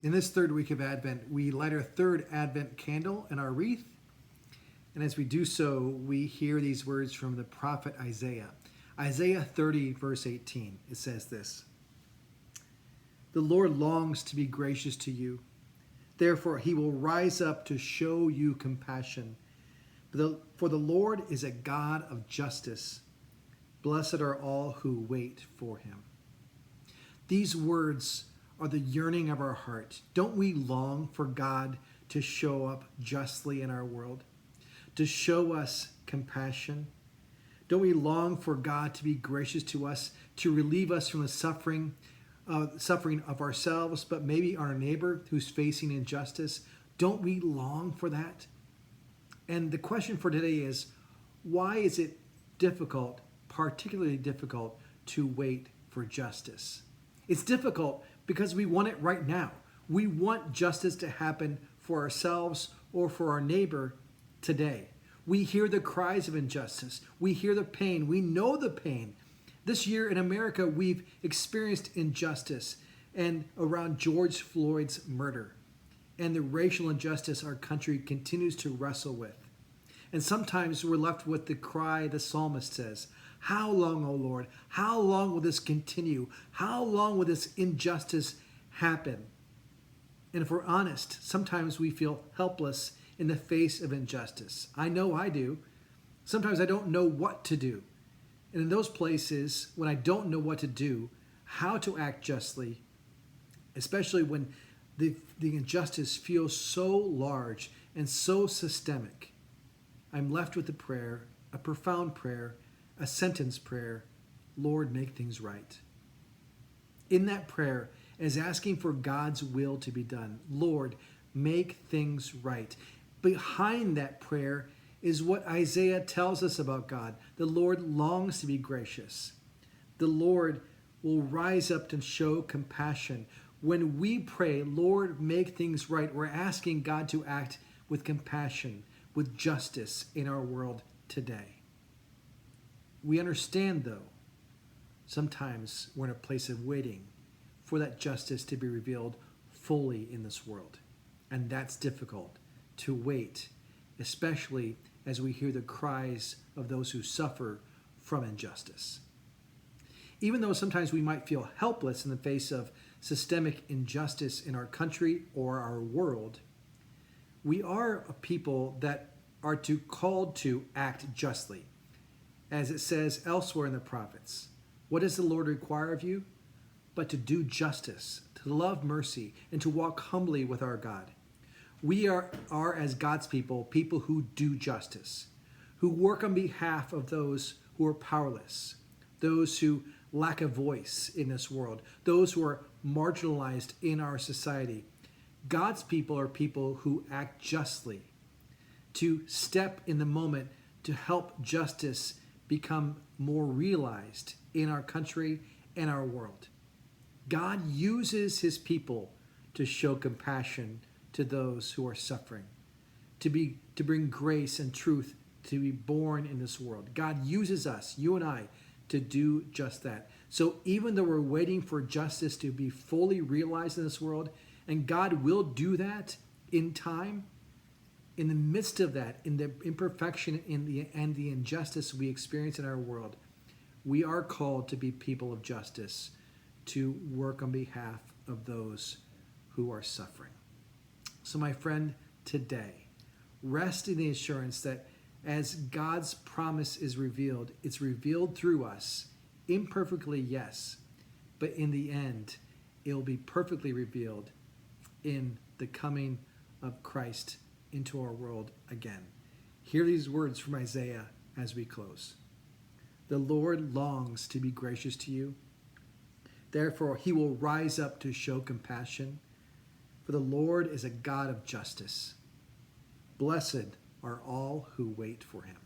In this third week of Advent, we light our third Advent candle in our wreath. And as we do so, we hear these words from the prophet Isaiah. Isaiah 30, verse 18, it says this: "The Lord longs to be gracious to you. Therefore, he will rise up to show you compassion. For the Lord is a God of justice. Blessed are all who wait for him." These words are the yearning of our heart. Don't we long for God to show up justly in our world, to show us compassion? Don't we long for God to be gracious to us, to relieve us from the suffering of ourselves, but maybe our neighbor who's facing injustice? Don't we long for that? And the question for today is, why is it difficult, particularly difficult, to wait for justice? It's difficult because we want it right now. We want justice to happen for ourselves or for our neighbor today. We hear the cries of injustice. We hear the pain. We know the pain. This year in America, we've experienced injustice and around George Floyd's murder and the racial injustice our country continues to wrestle with. And sometimes we're left with the cry the psalmist says, "How long, O Lord? How long will this continue? How long will this injustice happen?" And if we're honest, sometimes we feel helpless in the face of injustice. I know I do. Sometimes I don't know what to do. And in those places, when I don't know what to do, how to act justly, especially when the injustice feels so large and so systemic, I'm left with a prayer, a profound prayer, a sentence prayer: "Lord, make things right." In that prayer is asking for God's will to be done. Lord, make things right. Behind that prayer is what Isaiah tells us about God. The Lord longs to be gracious. The Lord will rise up to show compassion. When we pray, "Lord, make things right," we're asking God to act with compassion, with justice in our world today. We understand, though, sometimes we're in a place of waiting for that justice to be revealed fully in this world. And that's difficult to wait, especially as we hear the cries of those who suffer from injustice. Even though sometimes we might feel helpless in the face of systemic injustice in our country or our world, we are a people that are called to act justly. As it says elsewhere in the prophets, what does the Lord require of you? But to do justice, to love mercy, and to walk humbly with our God. We are as God's people who do justice, who work on behalf of those who are powerless, those who lack a voice in this world, those who are marginalized in our society. God's people are people who act justly, to step in the moment to help justice become more realized in our country and our world. God uses his people to show compassion to those who are suffering, to bring grace and truth to be born in this world. God uses us, you and I, to do just that. So even though we're waiting for justice to be fully realized in this world, and God will do that in time, in the midst of that, in the imperfection and the injustice we experience in our world, we are called to be people of justice, to work on behalf of those who are suffering. So my friend, today, rest in the assurance that as God's promise is revealed, it's revealed through us, imperfectly, yes, but in the end, it will be perfectly revealed in the coming of Christ into our world again. Hear these words from Isaiah as we close. The Lord longs to be gracious to you. Therefore, he will rise up to show compassion. For the Lord is a God of justice. Blessed are all who wait for him.